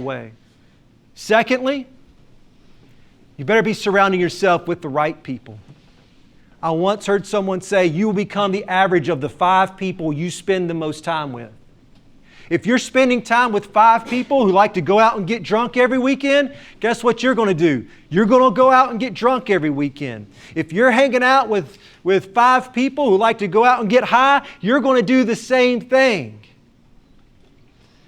way. Secondly, you better be surrounding yourself with the right people. I once heard someone say, you will become the average of the 5 people you spend the most time with. If you're spending time with 5 people who like to go out and get drunk every weekend, guess what you're going to do? You're going to go out and get drunk every weekend. If you're hanging out with 5 people who like to go out and get high, you're going to do the same thing.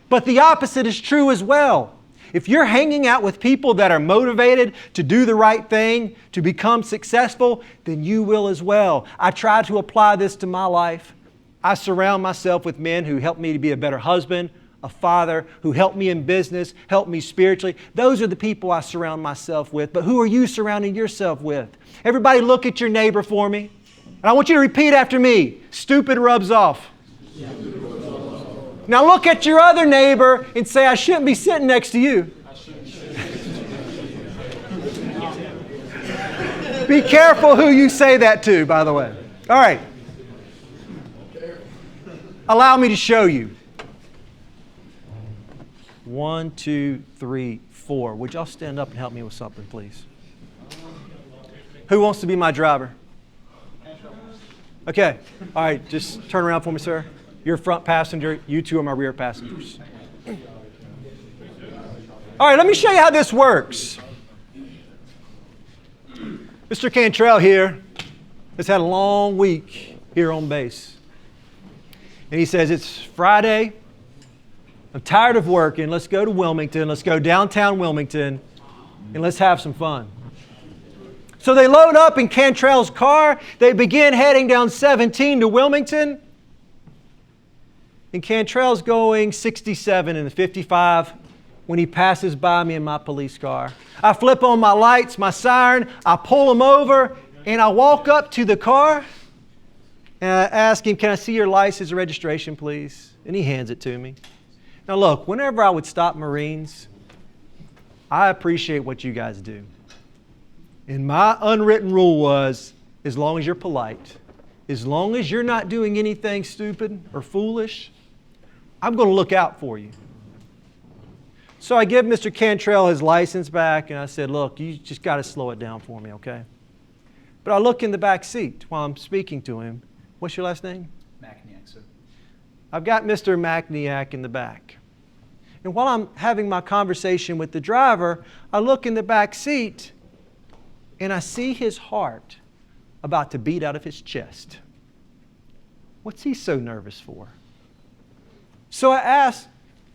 But the opposite is true as well. If you're hanging out with people that are motivated to do the right thing, to become successful, then you will as well. I try to apply this to my life. I surround myself with men who help me to be a better husband, a father, who help me in business, help me spiritually. Those are the people I surround myself with. But who are you surrounding yourself with? Everybody look at your neighbor for me. And I want you to repeat after me. Stupid rubs off. Now look at your other neighbor and say, I shouldn't be sitting next to you. Be careful who you say that to, by the way. All right. Allow me to show you. 1, 2, 3, 4. Would y'all stand up and help me with something, please? Who wants to be my driver? Okay. All right. Just turn around for me, sir. You're front passenger. You 2 are my rear passengers. All right. Let me show you how this works. Mr. Cantrell here has had a long week here on base. And he says, it's Friday. I'm tired of working. Let's go to Wilmington. Let's go downtown Wilmington and let's have some fun. So they load up in Cantrell's car. They begin heading down 17 to Wilmington. And Cantrell's going 67 and 55 when he passes by me in my police car. I flip on my lights, my siren. I pull him over and I walk up to the car. And I ask him, can I see your license and registration, please? And he hands it to me. Now look, whenever I would stop Marines, I appreciate what you guys do. And my unwritten rule was, as long as you're polite, as long as you're not doing anything stupid or foolish, I'm going to look out for you. So I give Mr. Cantrell his license back, and I said, look, you just got to slow it down for me, okay? But I look in the back seat while I'm speaking to him. What's your last name? Macniak, sir. I've got Mr. Macniak in the back. And while I'm having my conversation with the driver, I look in the back seat, and I see his heart about to beat out of his chest. What's he so nervous for? So I asked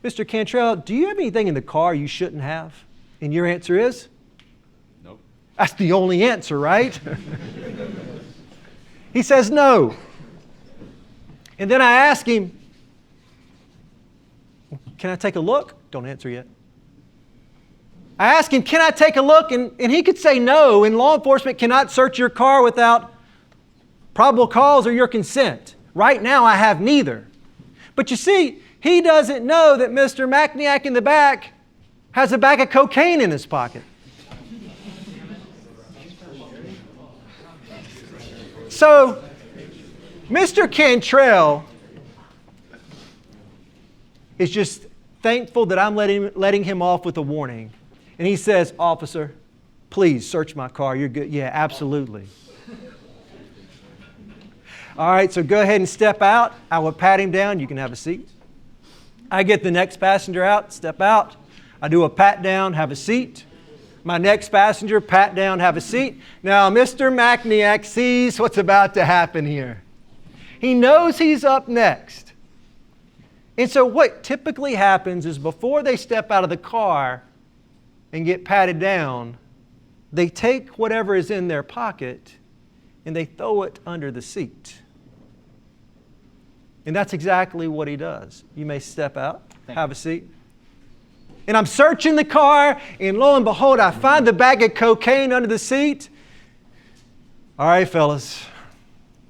Mr. Cantrell, do you have anything in the car you shouldn't have? And your answer is? Nope. That's the only answer, right? He says no. And then I ask him, can I take a look? Don't answer yet. I ask him, can I take a look? And he could say no, and law enforcement cannot search your car without probable cause or your consent. Right now, I have neither. But you see, he doesn't know that Mr. Macniak in the back has a bag of cocaine in his pocket. So, Mr. Cantrell is just thankful that I'm letting him off with a warning. And he says, officer, please search my car. You're good. Yeah, absolutely. All right, so go ahead and step out. I will pat him down. You can have a seat. I get the next passenger out, step out. I do a pat down, have a seat. My next passenger, pat down, have a seat. Now, Mr. Macniak sees what's about to happen here. He knows he's up next. And so what typically happens is before they step out of the car and get patted down, they take whatever is in their pocket and they throw it under the seat. And that's exactly what he does. You may step out, have a seat. And I'm searching the car, and lo and behold, I find the bag of cocaine under the seat. All right, fellas,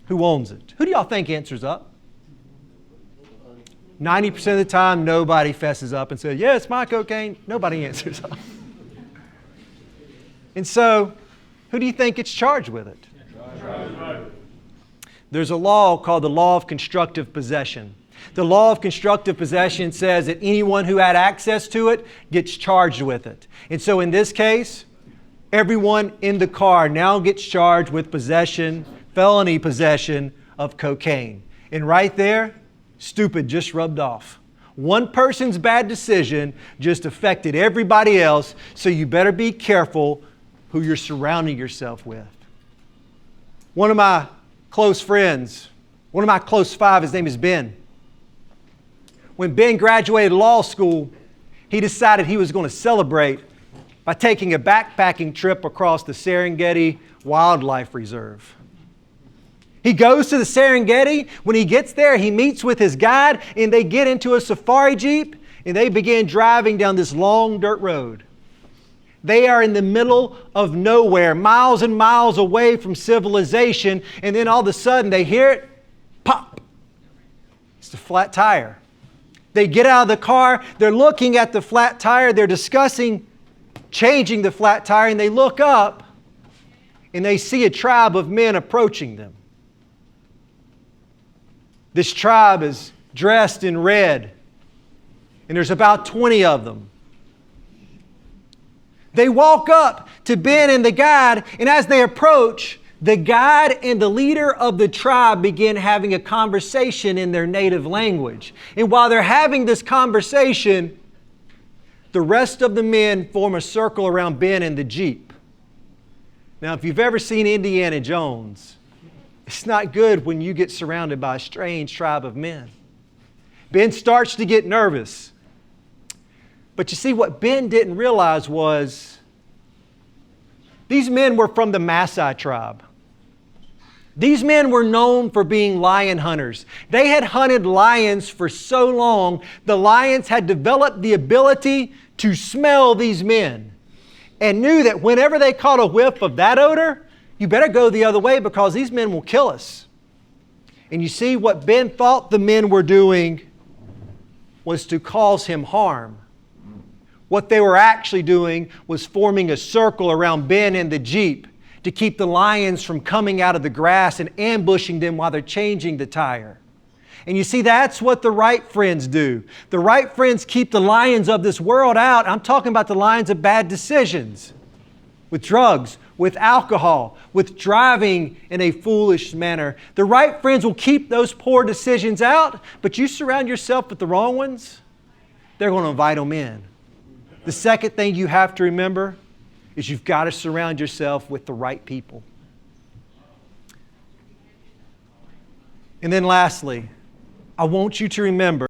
who owns it? Who do y'all think answers up? 90% of the time, nobody fesses up and says, yeah, it's my cocaine. Nobody answers up. And so, who do you think gets charged with it? There's a law called the law of constructive possession. The law of constructive possession says that anyone who had access to it gets charged with it. And so in this case, everyone in the car now gets charged with possession, felony possession of cocaine. And right there, stupid just rubbed off. One person's bad decision just affected everybody else, so you better be careful who you're surrounding yourself with. One of my close friends, one of my close five, his name is Ben. When Ben graduated law school, he decided he was going to celebrate by taking a backpacking trip across the Serengeti Wildlife Reserve. He goes to the Serengeti. When he gets there, he meets with his guide, and they get into a safari jeep, and they begin driving down this long dirt road. They are in the middle of nowhere, miles and miles away from civilization, and then all of a sudden they hear it, pop. It's the flat tire. They get out of the car, they're looking at the flat tire, they're discussing changing the flat tire, and they look up, and they see a tribe of men approaching them. This tribe is dressed in red, and there's about 20 of them. They walk up to Ben and the guide, and as they approach, the guide and the leader of the tribe begin having a conversation in their native language. And while they're having this conversation, the rest of the men form a circle around Ben and the jeep. Now, if you've ever seen Indiana Jones, it's not good when you get surrounded by a strange tribe of men. Ben starts to get nervous. But you see, what Ben didn't realize was these men were from the Maasai tribe. These men were known for being lion hunters. They had hunted lions for so long, the lions had developed the ability to smell these men and knew that whenever they caught a whiff of that odor, you better go the other way because these men will kill us. And you see, what Ben thought the men were doing was to cause him harm. What they were actually doing was forming a circle around Ben and the jeep to keep the lions from coming out of the grass and ambushing them while they're changing the tire. And you see, that's what the right friends do. The right friends keep the lions of this world out. I'm talking about the lions of bad decisions, with drugs, with alcohol, with driving in a foolish manner. The right friends will keep those poor decisions out, but you surround yourself with the wrong ones, they're going to invite them in. The second thing you have to remember is you've got to surround yourself with the right people. And then lastly, I want you to remember